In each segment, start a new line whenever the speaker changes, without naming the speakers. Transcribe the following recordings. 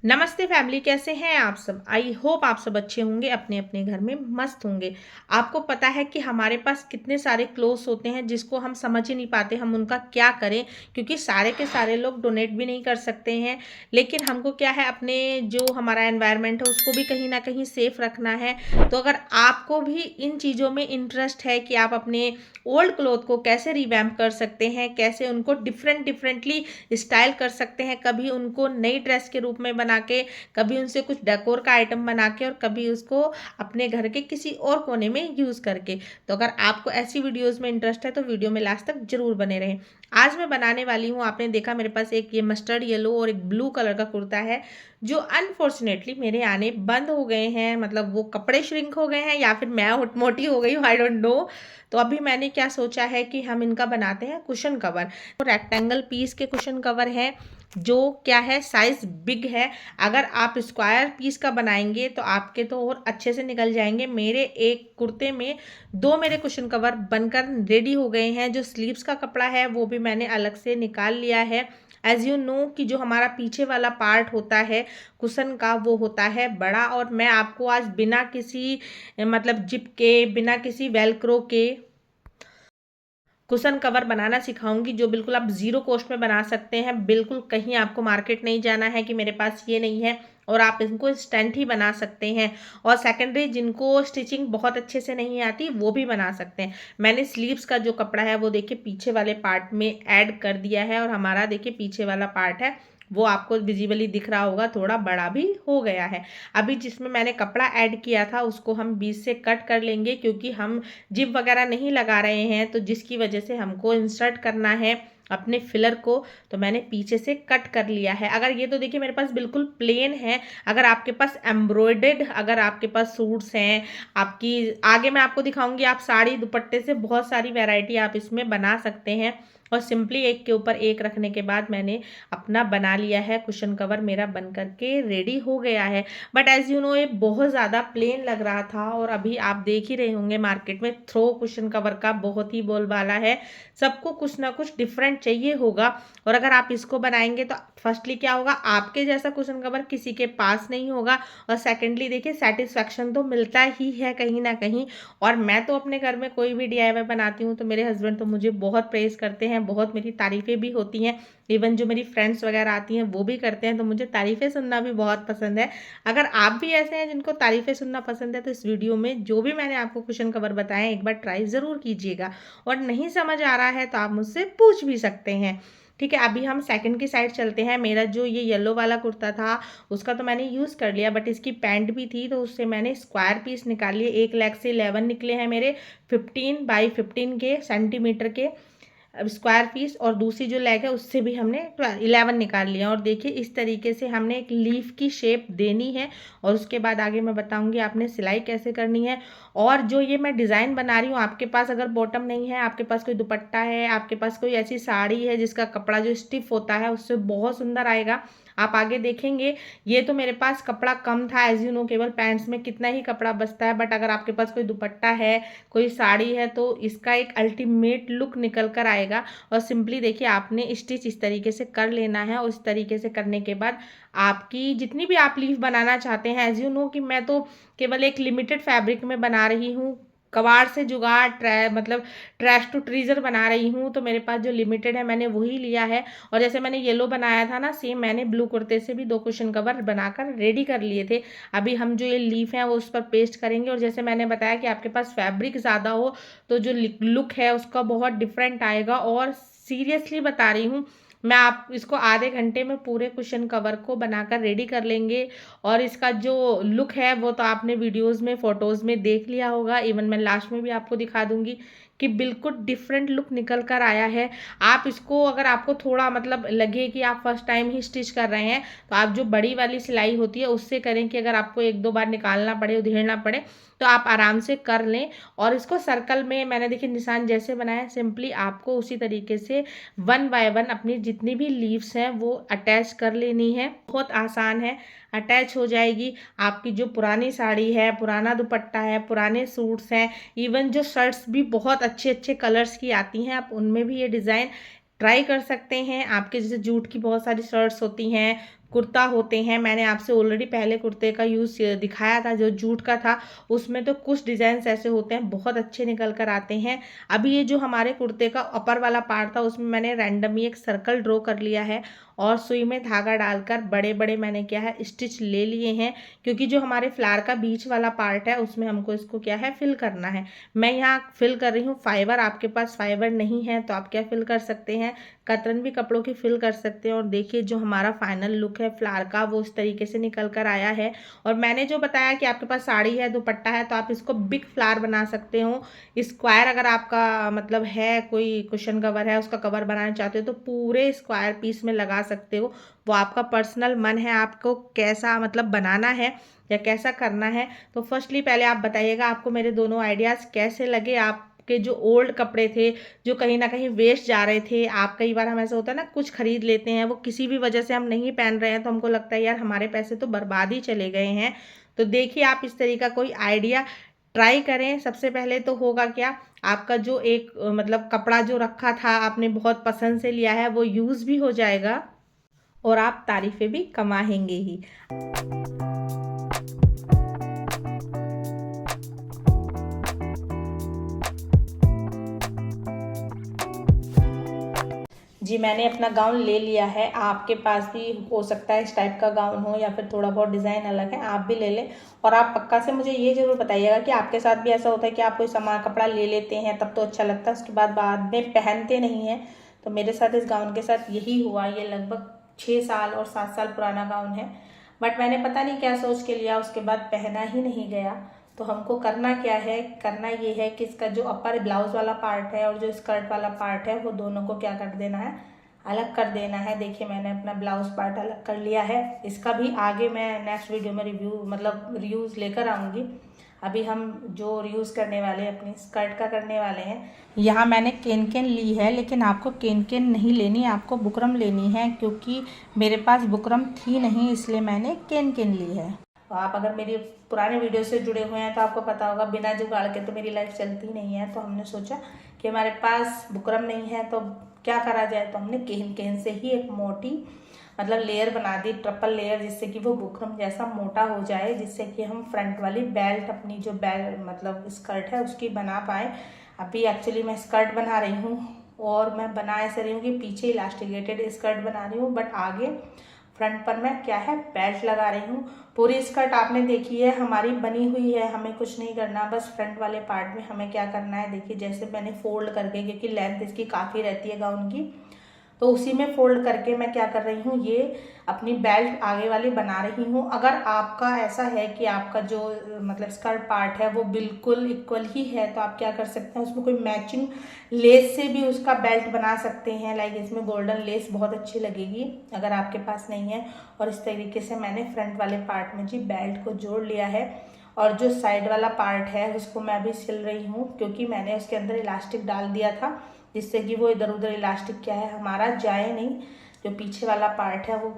नमस्ते फैमिली, कैसे हैं आप सब। आई होप आप सब अच्छे होंगे, अपने अपने घर में मस्त होंगे। आपको पता है कि हमारे पास कितने सारे क्लोथ्स होते हैं जिसको हम समझ ही नहीं पाते हम उनका क्या करें, क्योंकि सारे के सारे लोग डोनेट भी नहीं कर सकते हैं। लेकिन हमको क्या है, अपने जो हमारा एनवायरनमेंट है उसको भी कहीं ना कहीं सेफ रखना है। तो अगर आपको भी इन चीज़ों में इंटरेस्ट है कि आप अपने ओल्ड क्लोथ को कैसे रिवैम्प कर सकते हैं, कैसे उनको डिफरेंटली स्टाइल कर सकते हैं, कभी उनको नई ड्रेस के रूप में बना के, कभी उनसे कुछ डेकोर का आइटम बना के, और कभी उसको अपने घर के किसी और कोने में यूज़ करके। तो अगर आपको ऐसी वीडियोस में इंटरेस्ट है तो वीडियो में लास्ट तक जरूर बने रहें। आज मैं बनाने वाली हूँ, आपने देखा मेरे पास एक ये मस्टर्ड येलो और एक ब्लू कलर का कुर्ता है जो अनफॉर्चुनेटली मेरे आने बंद हो गए हैं। मतलब वो कपड़े श्रिंक हो गए हैं या फिर मैं मोटी हो गई हूँ, आई डोंट नो। तो अभी मैंने क्या सोचा है कि हम इनका बनाते हैं कुशन कवर। तो रेक्टेंगल पीस के कुशन कवर है जो क्या है, साइज बिग है। अगर आप स्क्वायर पीस का बनाएंगे तो आपके तो और अच्छे से निकल जाएंगे। मेरे एक कुर्ते में दो मेरे कुशन कवर बनकर रेडी हो गए हैं। जो स्लीव्स का कपड़ा है वो भी मैंने अलग से निकाल लिया है। एज यू नो कि जो हमारा पीछे वाला पार्ट होता है कुशन का वो होता है बड़ा, और मैं आपको आज बिना किसी मतलब जिप के, बिना किसी वेलक्रो के कुशन कवर बनाना सिखाऊंगी जो बिल्कुल आप ज़ीरो कॉस्ट में बना सकते हैं। बिल्कुल कहीं आपको मार्केट नहीं जाना है कि मेरे पास ये नहीं है, और आप इनको इंस्टेंट ही बना सकते हैं। और सेकेंडरी जिनको स्टिचिंग बहुत अच्छे से नहीं आती वो भी बना सकते हैं। मैंने स्लीव्स का जो कपड़ा है वो देखिए पीछे वाले पार्ट में ऐड कर दिया है, और हमारा देखिए पीछे वाला पार्ट है वो आपको विजिबली दिख रहा होगा, थोड़ा बड़ा भी हो गया है। अभी जिसमें मैंने कपड़ा ऐड किया था उसको हम बीच से कट कर लेंगे, क्योंकि हम जिप वगैरह नहीं लगा रहे हैं, तो जिसकी वजह से हमको इंसर्ट करना है अपने फिलर को। तो मैंने पीछे से कट कर लिया है। अगर ये तो देखिए मेरे पास बिल्कुल प्लेन है। अगर आपके पास एम्ब्रॉयडर्ड, अगर आपके पास सूट्स हैं, आपकी आगे मैं आपको दिखाऊंगी, आप साड़ी दुपट्टे से बहुत सारी वैरायटी आप इसमें बना सकते हैं। और सिंपली एक के ऊपर एक रखने के बाद मैंने अपना बना लिया है कुशन कवर, मेरा बन करके रेडी हो गया है। बट एज यू नो ये बहुत ज़्यादा प्लेन लग रहा था, और अभी आप देख ही रहे होंगे मार्केट में थ्रो कुशन कवर का बहुत ही बोलबाला है। सबको कुछ ना कुछ डिफरेंट चाहिए होगा। और अगर आप इसको बनाएंगे तो फर्स्टली क्या होगा, आपके जैसा कुशन कवर किसी के पास नहीं होगा। और सेकेंडली देखिए सेटिस्फैक्शन तो मिलता ही है कहीं ना कहीं। और मैं तो अपने घर में कोई भी डीआईवाई बनाती हूँ तो मेरे हस्बैंड तो मुझे बहुत प्रेज करते हैं, बहुत मेरी तारीफ़ें भी होती हैं। इवन जो मेरी फ्रेंड्स वगैरह आती हैं वो भी करते हैं, तो मुझे तारीफ़ें सुनना भी बहुत पसंद है। अगर आप भी ऐसे हैं जिनको तारीफ़ें सुनना पसंद है तो इस वीडियो में जो भी मैंने आपको क्वेश्चन कवर बताए एक बार ट्राई ज़रूर कीजिएगा। और नहीं समझ आ रहा है तो आप मुझसे पूछ भी सकते हैं। ठीक है, अभी हम सेकंड की साइड चलते हैं। मेरा जो ये येलो वाला कुर्ता था उसका तो मैंने यूज़ कर लिया, बट इसकी पैंट भी थी तो उससे मैंने स्क्वायर पीस निकाल लिए। एक लेग से 11 निकले हैं मेरे 15 बाई 15 के सेंटीमीटर के स्क्वायर पीस, और दूसरी जो लेग है उससे भी हमने 11 निकाल लिया। और देखिए इस तरीके से हमने एक लीफ की शेप देनी है, और उसके बाद आगे मैं बताऊंगी आपने सिलाई कैसे करनी है। और जो ये मैं डिज़ाइन बना रही हूँ, आपके पास अगर बॉटम नहीं है, आपके पास कोई दुपट्टा है, आपके पास कोई ऐसी साड़ी है जिसका कपड़ा जो स्टिफ होता है, उससे बहुत सुंदर आएगा। आप आगे देखेंगे ये तो मेरे पास कपड़ा कम था, एज यू नो केवल पैंट्स में कितना ही कपड़ा बचता है। बट अगर आपके पास कोई दुपट्टा है, कोई साड़ी है, तो इसका एक अल्टीमेट लुक निकल कर आएगा। और सिंपली देखिए आपने स्टिच इस तरीके से कर लेना है, और इस तरीके से करने के बाद आपकी जितनी भी आप लीफ बनाना चाहते हैं, एज यू नो कि मैं तो केवल एक लिमिटेड फैब्रिक में बना रही हूँ, कबाड़ से जुगाड़ मतलब ट्रैश टू ट्रीजर बना रही हूँ, तो मेरे पास जो लिमिटेड है मैंने वही लिया है। और जैसे मैंने येलो बनाया था ना, सेम मैंने ब्लू कुर्ते से भी दो कुशन कवर बनाकर रेडी कर लिए थे। अभी हम जो ये लीफ हैं वो उस पर पेस्ट करेंगे। और जैसे मैंने बताया कि आपके पास फैब्रिक ज़्यादा हो तो जो लुक है उसका बहुत डिफरेंट आएगा। और सीरियसली बता रही हूँ, मैं आप इसको आधे घंटे में पूरे कुशन कवर को बनाकर रेडी कर लेंगे। और इसका जो लुक है वो तो आपने वीडियोस में, फोटोज़ में देख लिया होगा। इवन मैं लास्ट में भी आपको दिखा दूंगी कि बिल्कुल डिफरेंट लुक निकल कर आया है। आप इसको, अगर आपको थोड़ा मतलब लगे कि आप फर्स्ट टाइम ही स्टिच कर रहे हैं, तो आप जो बड़ी वाली सिलाई होती है उससे करें, कि अगर आपको एक दो बार निकालना पड़े, उधेड़ना पड़े, तो आप आराम से कर लें। और इसको सर्कल में मैंने देखिए निशान जैसे बनाया, सिंपली आपको उसी तरीके से वन बाय वन अपनी जितनी भी लीव्स हैं वो अटैच कर लेनी है। बहुत आसान है, अटैच हो जाएगी। आपकी जो पुरानी साड़ी है, पुराना दुपट्टा है, पुराने सूट्स हैं, इवन जो शर्ट्स भी बहुत अच्छे अच्छे कलर्स की आती हैं, आप उनमें भी ये डिज़ाइन ट्राई कर सकते हैं। आपके जैसे जूट की बहुत सारी शर्ट्स होती हैं, कुर्ता होते हैं, मैंने आपसे ऑलरेडी पहले कुर्ते का यूज़ दिखाया था जो जूट का था, उसमें तो कुछ डिज़ाइंस ऐसे होते हैं बहुत अच्छे निकल कर आते हैं। अभी ये जो हमारे कुर्ते का अपर वाला पार्ट था उसमें मैंने रैंडमली एक सर्कल ड्रॉ कर लिया है और सुई में धागा डालकर बड़े बड़े मैंने क्या है स्टिच ले लिए हैं, क्योंकि जो हमारे फ्लावर का बीच वाला पार्ट है उसमें हमको इसको क्या है फिल करना है। मैं यहाँ फिल कर रही हूँ फाइबर, आपके पास फाइबर नहीं है तो आप क्या फिल कर सकते हैं, कतरन भी कपड़ों की फिल कर सकते हैं। और देखिए जो हमारा फाइनल लुक है फ्लावर का वो उस तरीके से निकल कर आया है। और मैंने जो बताया कि आपके पास साड़ी है दुपट्टा है तो आप इसको बिग फ्लावर बना सकते हो। स्क्वायर अगर आपका मतलब है कोई कुशन कवर है उसका कवर बनाना चाहते हो तो पूरे स्क्वायर पीस में लगा सकते हो। वो आपका पर्सनल मन है आपको कैसा मतलब बनाना है या कैसा करना है। तो फर्स्टली पहले आप बताइएगा आपको मेरे दोनों आइडियाज़ कैसे लगे। आपके जो ओल्ड कपड़े थे जो कहीं ना कहीं वेस्ट जा रहे थे, आप कई बार हम ऐसा होता है ना कुछ खरीद लेते हैं वो किसी भी वजह से हम नहीं पहन रहे हैं तो हमको लगता है यार हमारे पैसे तो बर्बाद ही चले गए हैं। तो देखिए आप इस तरीका कोई आइडिया ट्राई करें। सबसे पहले तो होगा क्या, आपका जो एक मतलब कपड़ा जो रखा था आपने बहुत पसंद से लिया है वो यूज़ भी हो जाएगा और आप तारीफ़ें भी कमाएंगे ही। जी मैंने अपना गाउन ले लिया है, आपके पास भी हो सकता है इस टाइप का गाउन हो या फिर थोड़ा बहुत डिज़ाइन अलग है, आप भी ले लें। और आप पक्का से मुझे ये ज़रूर बताइएगा कि आपके साथ भी ऐसा होता है कि आप कोई सामान कपड़ा ले लेते हैं तब तो अच्छा लगता है, उसके बाद में पहनते नहीं हैं। तो मेरे साथ इस गाउन के साथ यही हुआ। ये लगभग 6 साल और 7 साल पुराना गाउन है, बट मैंने पता नहीं क्या सोच के लिया, उसके बाद पहना ही नहीं गया। तो हमको करना क्या है, करना ये है कि इसका जो अपर ब्लाउज वाला पार्ट है और जो स्कर्ट वाला पार्ट है वो दोनों को क्या कर देना है, अलग कर देना है। देखिए मैंने अपना ब्लाउज पार्ट अलग कर लिया है, इसका भी आगे मैं नेक्स्ट वीडियो में रिव्यू मतलब रिव्यूज़ लेकर आऊँगी। अभी हम जो रिव्यूज़ करने वाले हैं अपनी स्कर्ट का करने वाले हैं। यहाँ मैंने केन केन ली है, लेकिन आपको केन केन नहीं लेनी, आपको बुकरम लेनी है, क्योंकि मेरे पास बुकरम थी नहीं इसलिए मैंने केन केन ली है। तो आप अगर मेरी पुराने वीडियो से जुड़े हुए हैं तो आपको पता होगा बिना जुगाड़ के तो मेरी लाइफ चलती नहीं है। तो हमने सोचा कि हमारे पास बुकरम नहीं है तो क्या करा जाए, तो हमने केन केन से ही एक मोटी मतलब लेयर बना दी, ट्रिपल लेयर, जिससे कि वो बुकरम जैसा मोटा हो जाए, जिससे कि हम फ्रंट वाली बेल्ट अपनी जो बेल्ट मतलब स्कर्ट है उसकी बना पाए। अभी एक्चुअली मैं स्कर्ट बना रही हूँ और मैं बना ऐसे रही हूँ कि पीछे इलास्टिकेटेड स्कर्ट बना रही हूँ, बट आगे फ्रंट पर मैं क्या है बेल्ट लगा रही हूँ। पूरी स्कर्ट आपने देखी है हमारी बनी हुई है, हमें कुछ नहीं करना, बस फ्रंट वाले पार्ट में हमें क्या करना है, देखिए जैसे मैंने फोल्ड करके, क्योंकि लेंथ इसकी काफ़ी रहती है गाउन की, तो उसी में फोल्ड करके मैं क्या कर रही हूँ, ये अपनी बेल्ट आगे वाली बना रही हूँ। अगर आपका ऐसा है कि आपका जो मतलब स्कर्ट पार्ट है वो बिल्कुल इक्वल ही है तो आप क्या कर सकते हैं, उसमें कोई मैचिंग लेस से भी उसका बेल्ट बना सकते हैं। लाइक इसमें गोल्डन लेस बहुत अच्छी लगेगी अगर आपके पास नहीं है। और इस तरीके से मैंने फ्रंट वाले पार्ट में जी बेल्ट को जोड़ लिया है। और जो साइड वाला पार्ट है उसको मैं अभी सिल रही हूँ, क्योंकि मैंने उसके अंदर इलास्टिक डाल दिया था जिससे कि वो इधर उधर इलास्टिक क्या है हमारा जाए नहीं। जो पीछे वाला पार्ट है वो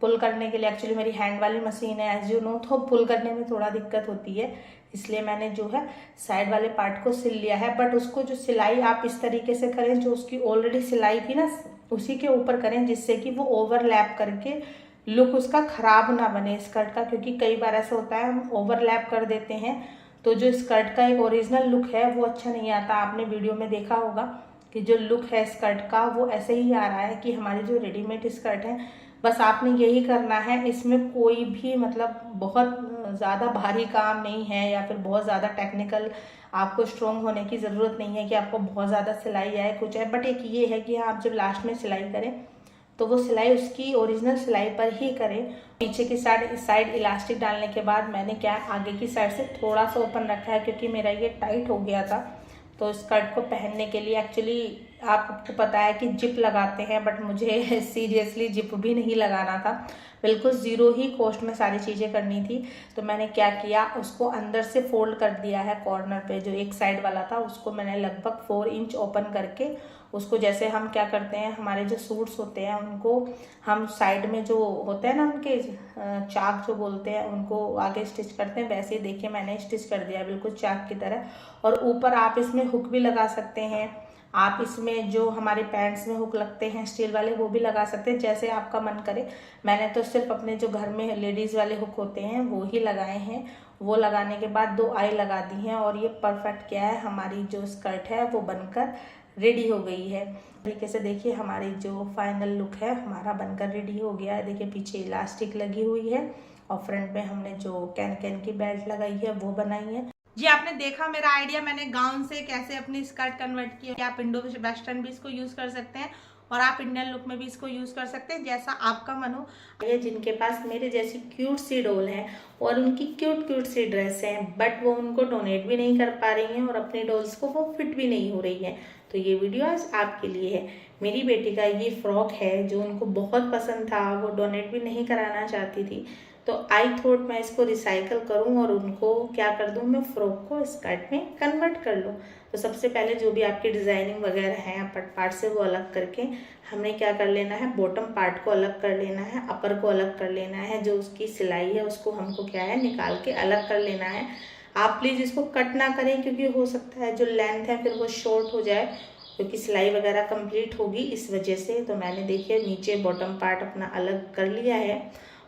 पुल करने के लिए, एक्चुअली मेरी हैंड वाली मशीन है एज यू नो, तो पुल करने में थोड़ा दिक्कत होती है, इसलिए मैंने जो है साइड वाले पार्ट को सिल लिया है। बट उसको जो सिलाई आप इस तरीके से करें, जो उसकी ऑलरेडी सिलाई थी ना उसी के ऊपर करें, जिससे कि वो ओवरलैप करके लुक उसका खराब ना बने स्कर्ट का, क्योंकि कई बार ऐसा होता है हम ओवरलैप कर देते हैं तो जो स्कर्ट का एक ओरिजिनल लुक है वो अच्छा नहीं आता। आपने वीडियो में देखा होगा कि जो लुक है स्कर्ट का वो ऐसे ही आ रहा है कि हमारी जो रेडीमेड स्कर्ट है। बस आपने यही करना है, इसमें कोई भी मतलब बहुत ज़्यादा भारी काम नहीं है या फिर बहुत ज़्यादा टेक्निकल आपको स्ट्रॉन्ग होने की ज़रूरत नहीं है कि आपको बहुत ज़्यादा सिलाई आए कुछ है। बट एक ये है कि आप जब लास्ट में सिलाई करें तो वो सिलाई उसकी ओरिजिनल सिलाई पर ही करें। पीछे की साइड इलास्टिक डालने के बाद मैंने क्या आगे की साइड से थोड़ा सा ओपन रखा है, क्योंकि मेरा ये टाइट हो गया था। तो स्कर्ट को पहनने के लिए एक्चुअली आपको पता है कि जिप लगाते हैं, बट मुझे सीरियसली जिप भी नहीं लगाना था, बिल्कुल ज़ीरो ही कॉस्ट में सारी चीज़ें करनी थी। तो मैंने क्या किया, उसको अंदर से फोल्ड कर दिया है, कॉर्नर पे जो एक साइड वाला था उसको मैंने लगभग 4 इंच ओपन करके उसको, जैसे हम क्या करते हैं हमारे जो सूट्स होते हैं उनको हम साइड में जो होते हैं ना उनके चाक जो बोलते हैं उनको आगे स्टिच करते हैं, वैसे ही देखिए मैंने स्टिच कर दिया बिल्कुल चाक की तरह। और ऊपर आप इसमें हुक भी लगा सकते हैं, आप इसमें जो हमारे पैंट्स में हुक लगते हैं स्टील वाले वो भी लगा सकते हैं, जैसे आपका मन करे। मैंने तो सिर्फ अपने जो घर में लेडीज़ वाले हुक होते हैं वो ही लगाए हैं। वो लगाने के बाद 2 आई लगा दी हैं और ये परफेक्ट क्या है, हमारी जो स्कर्ट है वो बनकर रेडी हो गई है। तरीके से देखिए हमारी जो फाइनल लुक है हमारा बनकर रेडी हो गया है। देखिए पीछे इलास्टिक लगी हुई है और फ्रंट में हमने जो कैन कैन की बेल्ट लगाई है वो बनाई है। जी आपने देखा मेरा आइडिया, मैंने गाउन से कैसे अपनी स्कर्ट कन्वर्ट किया। आप इंडो वेस्टर्न भी इसको यूज़ कर सकते हैं और आप इंडियन लुक में भी इसको यूज़ कर सकते हैं, जैसा आपका मन हो। ये जिनके पास मेरे जैसी क्यूट सी डॉल हैं और उनकी क्यूट क्यूट सी ड्रेस हैं बट वो उनको डोनेट भी नहीं कर पा रही हैं और अपनी डॉल्स को वो फिट भी नहीं हो रही है, तो ये वीडियो आज आपके लिए है। मेरी बेटी का ये फ्रॉक है जो उनको बहुत पसंद था, वो डोनेट भी नहीं कराना चाहती थी, तो आई थॉट मैं इसको रिसाइकल करूं और उनको क्या कर दूं, मैं फ्रॉक को स्कर्ट में कन्वर्ट कर लूं। तो सबसे पहले जो भी आपकी डिज़ाइनिंग वगैरह है अपर पार्ट से वो अलग करके हमने क्या कर लेना है, बॉटम पार्ट को अलग कर लेना है, अपर को अलग कर लेना है, जो उसकी सिलाई है उसको हमको क्या है निकाल के अलग कर लेना है। आप प्लीज़ इसको कट ना करें क्योंकि हो सकता है जो लेंथ है फिर वो शॉर्ट हो जाए, क्योंकि सिलाई वगैरह कंप्लीट होगी इस वजह से। तो मैंने देखिए नीचे बॉटम पार्ट अपना अलग कर लिया है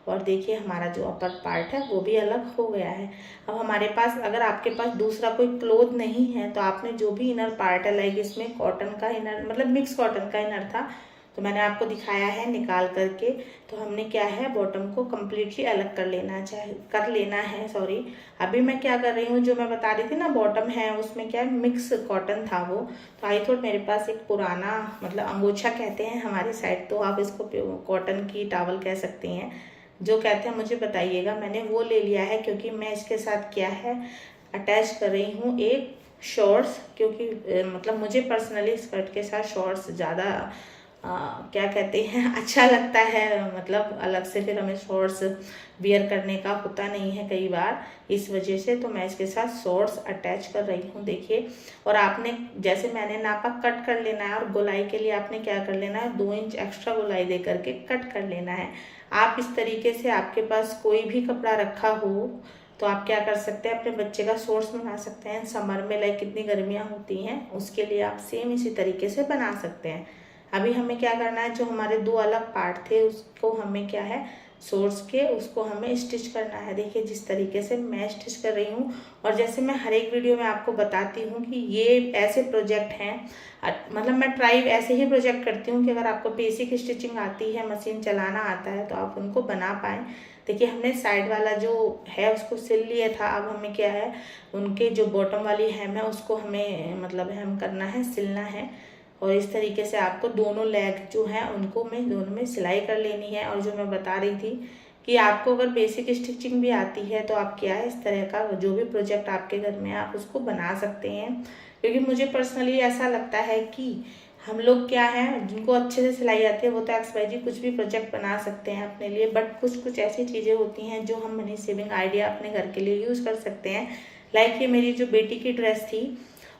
और देखिए हमारा जो अपर पार्ट है वो भी अलग हो गया है। अब हमारे पास अगर आपके पास दूसरा कोई क्लोथ नहीं है तो आपने जो भी इनर पार्ट है, लाइक इसमें कॉटन का इनर मतलब मिक्स कॉटन का इनर था तो मैंने आपको दिखाया है निकाल करके, तो हमने क्या है बॉटम को कम्प्लीटली अलग कर लेना है सॉरी। अभी मैं क्या कर रही हूँ, जो मैं बता रही थी ना बॉटम है उसमें क्या है मिक्स कॉटन था वो, तो आई थॉट मेरे पास एक पुराना मतलब अंगोछा कहते हैं हमारी साइड, तो आप इसको कॉटन की टावल कह सकते हैं, जो कहते हैं मुझे बताइएगा। मैंने वो ले लिया है क्योंकि मैं इसके साथ क्या है अटैच कर रही हूँ एक शॉर्ट्स, क्योंकि मतलब मुझे पर्सनली स्कर्ट के साथ शॉर्ट्स ज़्यादा क्या कहते हैं अच्छा लगता है, मतलब अलग से फिर हमें शॉर्ट्स वियर करने का होता नहीं है कई बार, इस वजह से तो मैं इसके साथ शॉर्ट्स अटैच कर रही हूँ। देखिए और आपने जैसे मैंने नापा कट कर लेना है और गोलाई के लिए आपने क्या कर लेना है 2 इंच एक्स्ट्रा गोलाई दे करके कट कर लेना है। आप इस तरीके से आपके पास कोई भी कपड़ा रखा हो तो आप क्या कर सकते हैं अपने बच्चे का शॉर्ट्स बना सकते हैं। समर में लाइक कितनी गर्मियाँ होती हैं उसके लिए आप सेम इसी तरीके से बना सकते हैं। अभी हमें क्या करना है, जो हमारे 2 अलग पार्ट थे उसको हमें क्या है शॉर्ट्स के उसको हमें स्टिच करना है। देखिए जिस तरीके से मैं स्टिच कर रही हूँ और जैसे मैं हर एक वीडियो में आपको बताती हूँ कि ये ऐसे प्रोजेक्ट हैं, मतलब मैं ट्राई ऐसे ही प्रोजेक्ट करती हूँ कि अगर आपको बेसिक स्टिचिंग आती है, मशीन चलाना आता है तो आप उनको बना पाएँ। देखिए हमने साइड वाला जो है उसको सिल लिया था, अब हमें क्या है उनके जो बॉटम वाली हेम है उसको हमें मतलब हेम करना है, सिलना है। और इस तरीके से आपको दोनों लेग जो है उनको में दोनों में सिलाई कर लेनी है। और जो मैं बता रही थी कि आपको अगर बेसिक स्टिचिंग भी आती है तो आप क्या है इस तरह का जो भी प्रोजेक्ट आपके घर में आप उसको बना सकते हैं, क्योंकि मुझे पर्सनली ऐसा लगता है कि हम लोग क्या है जिनको अच्छे से सिलाई आती है वो तो XYZ कुछ भी प्रोजेक्ट बना सकते हैं अपने लिए, बट कुछ कुछ ऐसी चीज़ें होती हैं जो हम मनी सेविंग आइडिया अपने घर के लिए यूज़ कर सकते हैं। लाइक ये मेरी जो बेटी की ड्रेस थी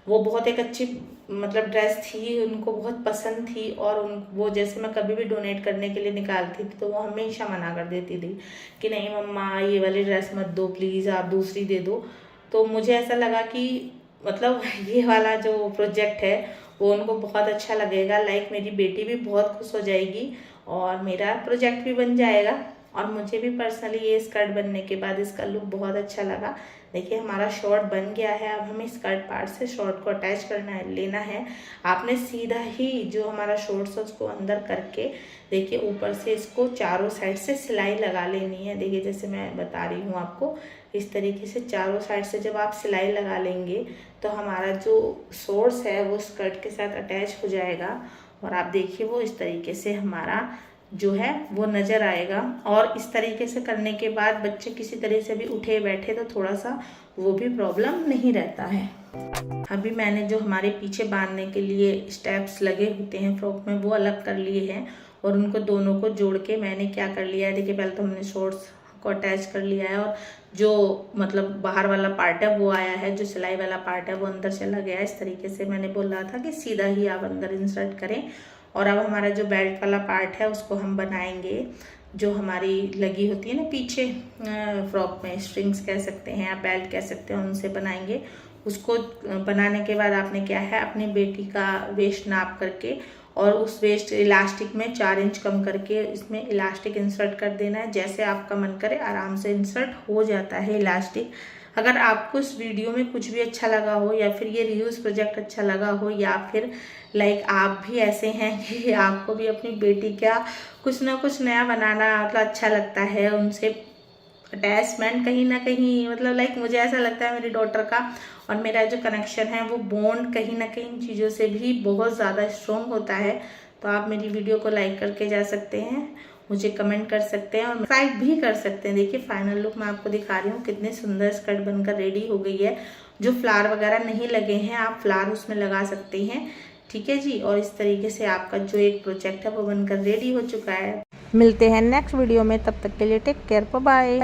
वो बहुत एक अच्छी मतलब ड्रेस थी, उनको बहुत पसंद थी और वो जैसे मैं कभी भी डोनेट करने के लिए निकालती थी तो वो हमेशा मना कर देती थी कि नहीं मम्मा ये वाली ड्रेस मत दो प्लीज़, आप दूसरी दे दो। तो मुझे ऐसा लगा कि मतलब ये वाला जो प्रोजेक्ट है वो उनको बहुत अच्छा लगेगा, लाइक मेरी बेटी भी बहुत खुश हो जाएगी और मेरा प्रोजेक्ट भी बन जाएगा। और मुझे भी पर्सनली ये स्कर्ट बनने के बाद इसका लुक बहुत अच्छा लगा। देखिए हमारा शॉर्ट बन गया है, अब हमें स्कर्ट पार्ट से शॉर्ट को अटैच करना है, लेना है। आपने सीधा ही जो हमारा शॉर्ट्स है उसको अंदर करके देखिए ऊपर से इसको चारों साइड से सिलाई लगा लेनी है। देखिए जैसे मैं बता रही हूँ आपको, इस तरीके से चारों साइड से जब आप सिलाई लगा लेंगे तो हमारा जो शॉर्ट्स है वो स्कर्ट के साथ अटैच हो जाएगा और आप देखिए वो इस तरीके से हमारा जो है वो नज़र आएगा। और इस तरीके से करने के बाद बच्चे किसी तरह से भी उठे बैठे तो थोड़ा सा वो भी प्रॉब्लम नहीं रहता है। अभी मैंने जो हमारे पीछे बांधने के लिए स्टेप्स लगे होते हैं फ्रॉक में वो अलग कर लिए हैं और उनको दोनों को जोड़ के मैंने क्या कर लिया है, देखिए पहले तो हमने शॉर्ट्स को अटैच कर लिया है और जो मतलब बाहर वाला पार्ट है वो आया है, जो सिलाई वाला पार्ट है वो अंदर चला गया है। इस तरीके से मैंने बोला था कि सीधा ही आप अंदर इंसर्ट करें। और अब हमारा जो बेल्ट वाला पार्ट है उसको हम बनाएंगे, जो हमारी लगी होती है ना पीछे फ्रॉक में, स्ट्रिंग्स कह सकते हैं आप बेल्ट कह सकते हैं, उनसे बनाएंगे। उसको बनाने के बाद आपने क्या है, अपनी बेटी का वेस्ट नाप करके और उस वेस्ट इलास्टिक में 4 इंच कम करके इसमें इलास्टिक इंसर्ट कर देना है। जैसे आपका मन करे आराम से इंसर्ट हो जाता है इलास्टिक। अगर आपको इस वीडियो में कुछ भी अच्छा लगा हो या फिर ये रीयूज प्रोजेक्ट अच्छा लगा हो या फिर लाइक आप भी ऐसे हैं कि आपको भी अपनी बेटी का कुछ ना कुछ नया बनाना मतलब अच्छा लगता है, उनसे अटैचमेंट कहीं ना कहीं मतलब लाइक मुझे ऐसा लगता है मेरी डॉटर का और मेरा जो कनेक्शन है वो बॉन्ड कहीं ना कहीं चीज़ों से भी बहुत ज़्यादा स्ट्रॉन्ग होता है। तो आप मेरी वीडियो को लाइक करके जा सकते हैं, मुझे कमेंट कर सकते हैं और सब्सक्राइब भी कर सकते हैं। देखिए फाइनल लुक मैं आपको दिखा रही हूँ, कितनी सुंदर स्कर्ट बनकर रेडी हो गई है। जो फ्लावर वगैरह नहीं लगे हैं आप फ्लावर उसमें लगा सकते हैं, ठीक है जी। और इस तरीके से आपका जो एक प्रोजेक्ट है वो बनकर रेडी हो चुका है। मिलते हैं नेक्स्ट वीडियो में, तब तक के लिए टेक केयर, बाय बाय।